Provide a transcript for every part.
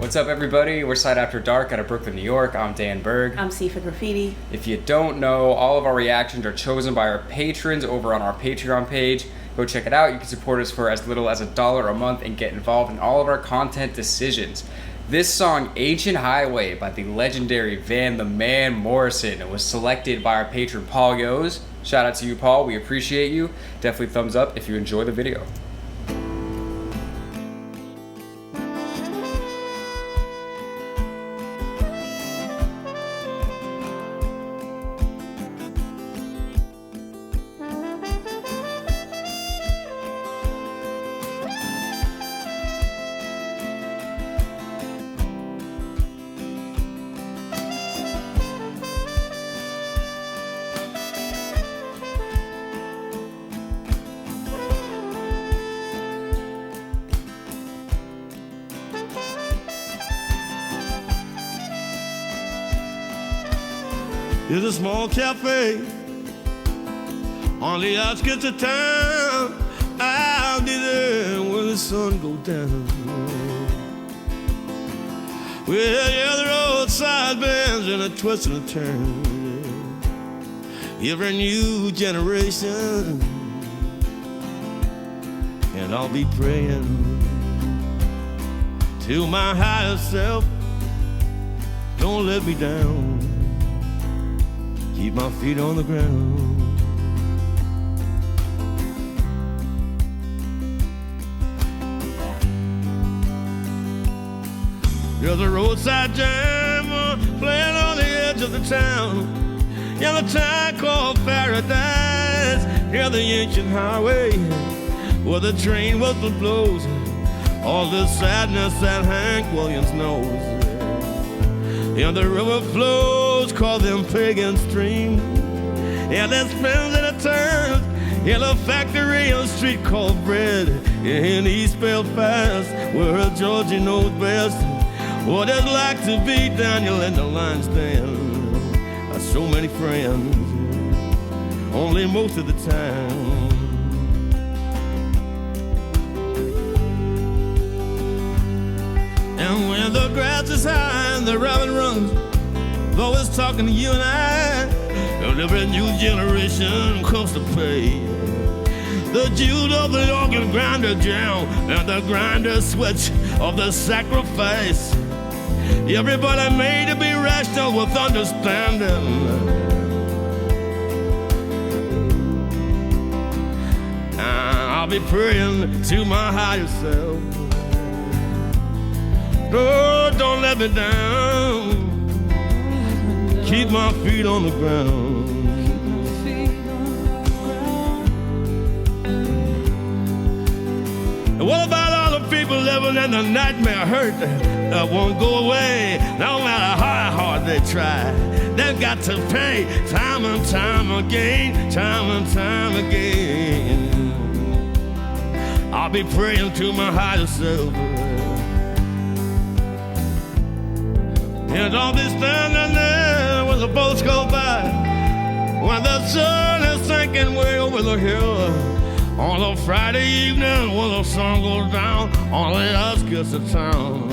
What's up, everybody? We're Side After Dark out of Brooklyn, New York. I'm Dan Berg. I'm C for Graffiti. If you don't know, all of our reactions are chosen by our patrons over on our Patreon page. Go check it out. You can support us for as little as $1 a month and get involved in all of our content decisions. This song, Ancient Highway, by the legendary Van the Man Morrison, was selected by our patron Paul Yoes. Shout out to you, Paul. We appreciate you. Definitely thumbs up if you enjoy the video. There's a small cafe on the outskirts of town. I'll be there when the sun goes down. Well, yeah, the roadside bends and a twist and a turn. Every new generation, and I'll be praying to my higher self, don't let me down. Keep my feet on the ground. There's a roadside jam playing on the edge of the town. Yeah, the town called Paradise. Near the ancient highway where the train whistle blows. All the sadness that Hank Williams knows. And the river flows, call them pagan streams. And there's spins and it turns in a factory on a street called Bread in East Belfast, where Georgie knows best what it's like to be Daniel in the line stand. So many friends, only most of the time. And when the grass is high and the robin runs, though it's talking to you and I, and every new generation comes to pay. The Jude of the organ grinder jam and the grinder switch of the sacrifice. Everybody made to be rational with understanding. I'll be praying to my higher self. Oh, don't let me down. Keep my feet on the ground. And what about all the people living in the nightmare hurt that won't go away? No matter how hard they try, they've got to pay time and time again, time and time again. I'll be praying to my higher self. And I'll be standing there when the boats go by, when the sun is sinking way over the hill. On a Friday evening when the sun goes down on the outskirts of town.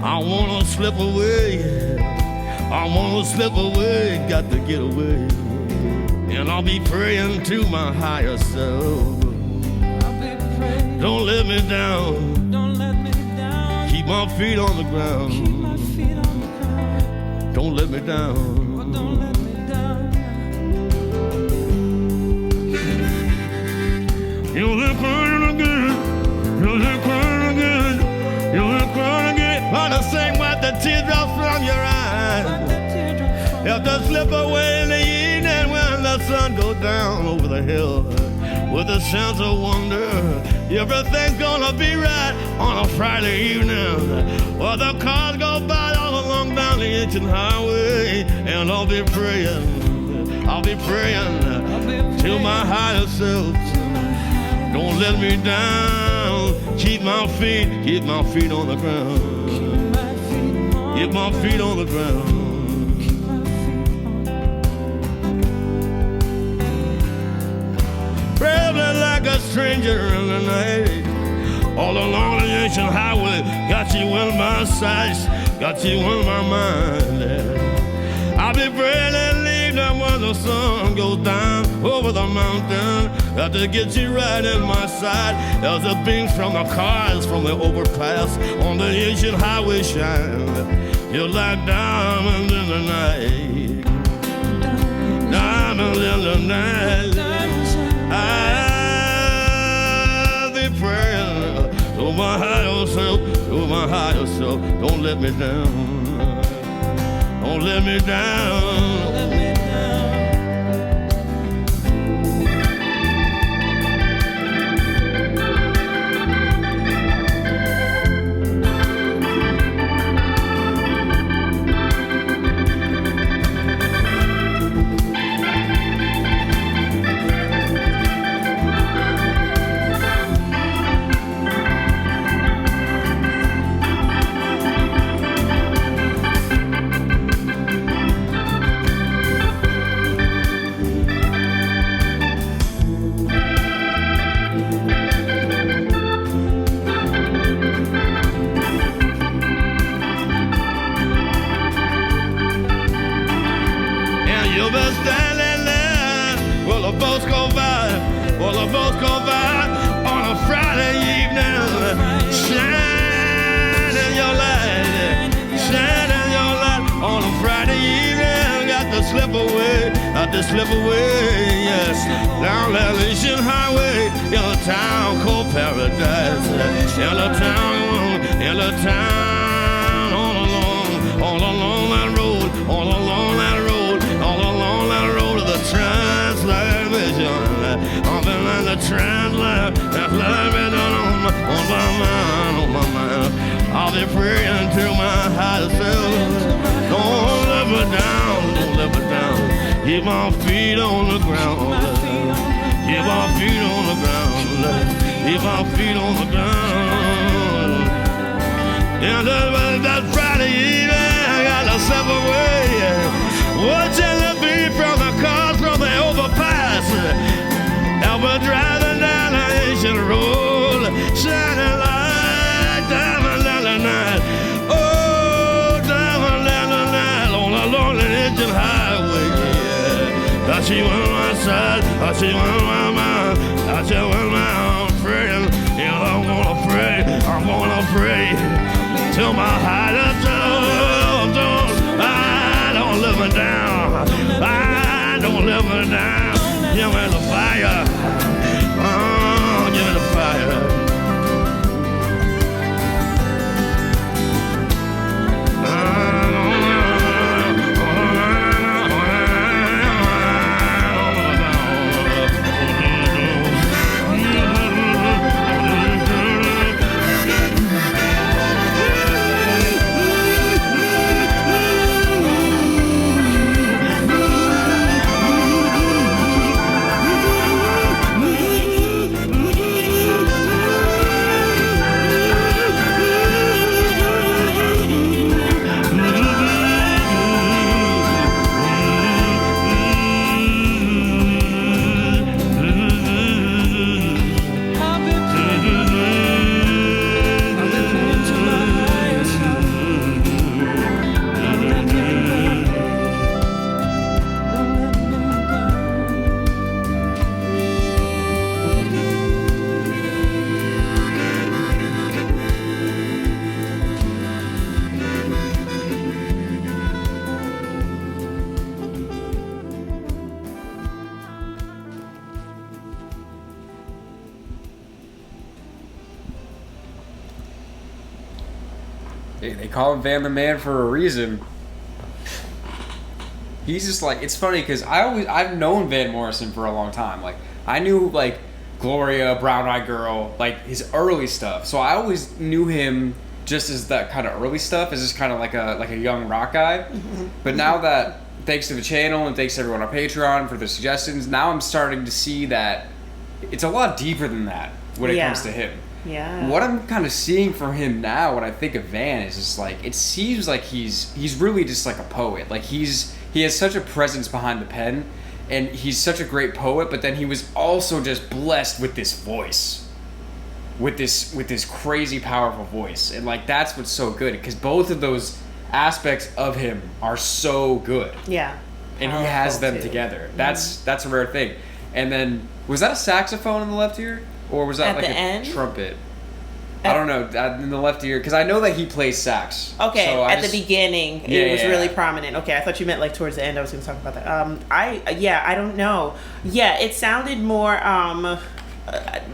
I wanna slip away, I wanna slip away, got to get away. And I'll be praying to my higher self. Don't let me down, don't let me down. Keep my feet on the ground. Keep my feet on the ground. Don't let me down. Oh, don't let me down. You'll be crying again. You'll be crying again. You'll be crying again. On the same with the teardrops from your eyes. You have to slip away in the evening when the sun goes down over the hill. With a sense of wonder, everything's gonna be right on a Friday evening. While the cars go by all along down the ancient highway. And I'll be praying, I'll be praying to my higher self. Don't let me down, keep my feet on the ground. Keep my feet on the ground. Traveling like a stranger in the night, all along the ancient highway. Got you in my sights, got you in my mind. I'll be praying and leave that when the sun goes down over the mountain. Got to get you right in my side. As the beams from the cars from the overpass on the ancient highway shine. You're like diamonds in the night. Diamonds in the night. I'll be praying to my higher self, to my higher self. Don't let me down. Don't let me down. Slip away, yes, down that ancient highway in a town called Paradise. In a town, all along that road, all along that road, all along that road of the translation. I've been in the translation, that's living on my mind. I'll be praying to my higher self. Don't let me down, don't let me down. Keep my feet on the ground. Keep my feet on the ground. Keep my feet on the ground. And that Friday evening, I got to slip away. Watching the beat from the cars from the overpass. Ever driving down the ancient road, shining like diamond in the night. Oh, diamond in the night on a lonely ancient highway. Got you on my side, got you on my mind, got you on my arm, praying. Yeah, I'm gonna pray till my heart is I don't let me down, I don't let me down. Give me the fire, oh, give me the fire. They call him Van the Man for a reason. He's just like, it's funny because I've known Van Morrison for a long time. Like, I knew like Gloria, Brown Eyed Girl, like his early stuff. So I always knew him just as that kind of early stuff, as just kind of like a young rock guy. But now that, thanks to the channel and thanks to everyone on Patreon for the suggestions, now I'm starting to see that it's a lot deeper than that when it comes to him. Yeah. What I'm kind of seeing from him now when I think of Van is just like, it seems like he's really just like a poet. Like he has such a presence behind the pen, and he's such a great poet, but then he was also just blessed with this voice. with this crazy powerful voice, and like that's what's so good because both of those aspects of him are so good. Yeah. And he has them together. That's a rare thing. And then was that a saxophone in the left ear, or was that at like the a end? trumpet? I don't know, in the left ear, because I know that he plays sax. Okay, so at the beginning, it was really prominent. Okay, I thought you meant like towards the end. I was going to talk about that. I don't know. Yeah, it sounded more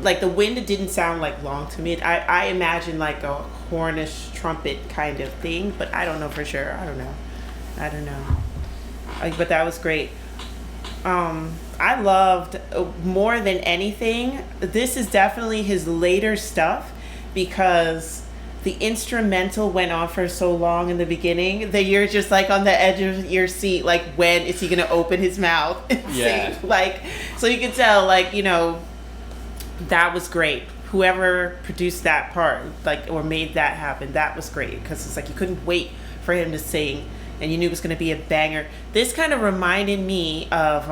like the wind didn't sound like long to me. I imagine like a hornish trumpet kind of thing, but I don't know for sure. I don't know. But that was great. I loved more than anything. This is definitely his later stuff. Because the instrumental went on for so long in the beginning that you're just like on the edge of your seat, like when is he gonna open his mouth and sing? Like, so you can tell, like, you know, that was great. Whoever produced that part, like, or made that happen, that was great because it's like you couldn't wait for him to sing. And you knew it was going to be a banger. This kind of reminded me of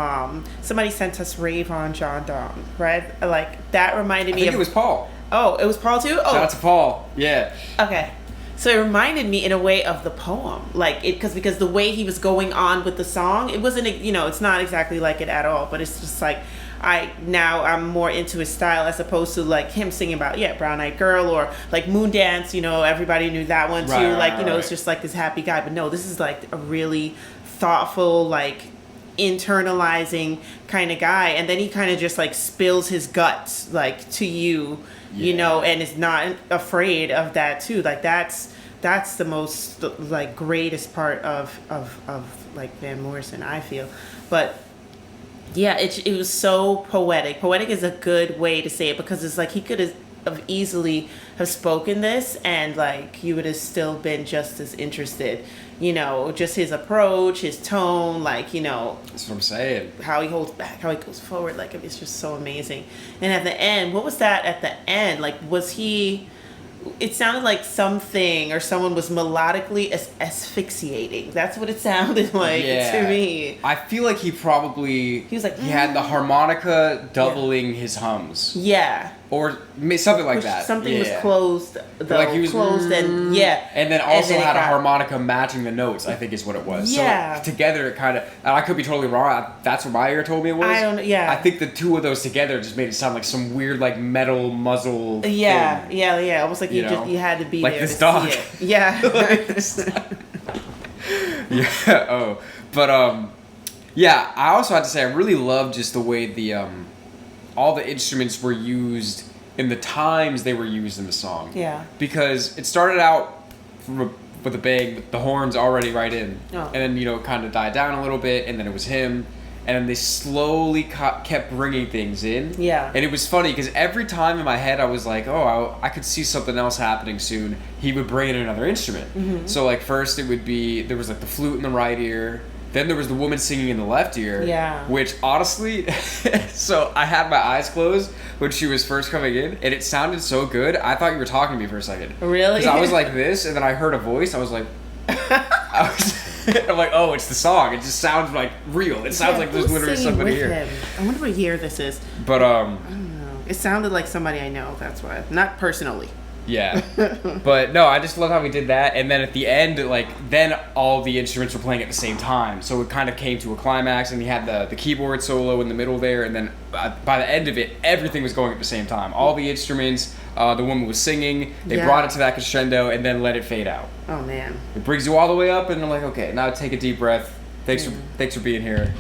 somebody sent us Rave on John Donne, right? Like that reminded me. I think it was Paul. Oh, it was Paul too? Oh. Shout out to Paul. Yeah. Okay. So it reminded me in a way of the poem. Like it because the way he was going on with the song, it wasn't, you know, it's not exactly like it at all, but it's just like I'm more into his style as opposed to like him singing about Brown Eyed Girl or like Moondance, you know, everybody knew that one too. It's just like this happy guy, but no, this is like a really thoughtful, like internalizing kind of guy, and then he kind of just like spills his guts like to you. You know, and is not afraid of that too. Like that's the most like greatest part of like Van Morrison, I feel. But yeah, it was so poetic. Poetic is a good way to say it because it's like he could have easily have spoken this and like you would have still been just as interested. You know, just his approach, his tone, like, you know. That's what I'm saying. How he holds back, how he goes forward, like, it's just so amazing. And at the end, what was that at the end? Like, was he... It sounded like something or someone was melodically asphyxiating. That's what it sounded like to me. I feel like he was like... He had the harmonica doubling his hums. Yeah. Or something like that. Something was closed, though. Like he was closed and and then also had a harmonica matching the notes, I think is what it was. Yeah. So together it kind of, and I could be totally wrong, that's what my ear told me it was. I think the two of those together just made it sound like some weird like metal muzzle thing. Yeah. Almost like you had to be like there this to dog. see it. Yeah. Like this dog. Yeah, but yeah, I also had to say I really love just the way the all the instruments were used in the times they were used in the song. Yeah. Because it started out with a bang, with the horns already right in. Oh. And then, you know, it kind of died down a little bit, and then it was him. And then they slowly kept bringing things in. Yeah. And it was funny, because every time in my head I was like, oh, I could see something else happening soon. He would bring in another instrument. Mm-hmm. So, like, first it would be, there was, like, the flute in the right ear. Then there was the woman singing in the left ear. Yeah. Which, honestly, so I had my eyes closed when she was first coming in, and it sounded so good, I thought you were talking to me for a second. Really? Because I was like this, and then I heard a voice, I was like... I'm like, oh, it's the song. It just sounds like real. It sounds like there's literally somebody here. Him? I wonder what year this is. But, I don't know. It sounded like somebody I know, that's why. Not personally. Yeah. But no, I just love how we did that. And then at the end, like, then all the instruments were playing at the same time. So it kind of came to a climax, and he had the keyboard solo in the middle there. And then by the end of it, everything was going at the same time. All the instruments, the woman was singing. They brought it to that crescendo and then let it fade out. Oh, man. It brings you all the way up, and I'm like, okay, now take a deep breath. Thanks for being here.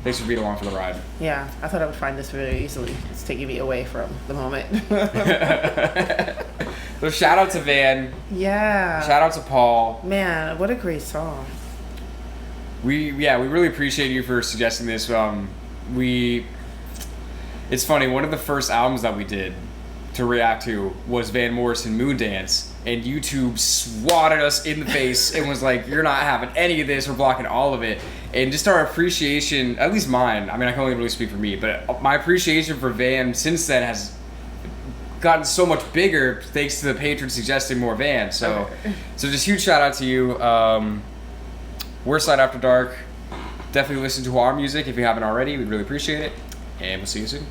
Thanks for being along for the ride. Yeah, I thought I would find this very easily. It's taking me away from the moment. So shout out to Van. Yeah. Shout out to Paul. Man, what a great song. We really appreciate you for suggesting this. It's funny, one of the first albums that we did to react to was Van Morrison Moondance, and YouTube swatted us in the face and was like, you're not having any of this, we're blocking all of it. And just our appreciation, at least mine, I mean, I can only really speak for me, but my appreciation for Van since then has gotten so much bigger thanks to the patrons suggesting more Van. So just huge shout out to you. We're S.A.D After Dark. Definitely listen to our music if you haven't already. We'd really appreciate it. And we'll see you soon.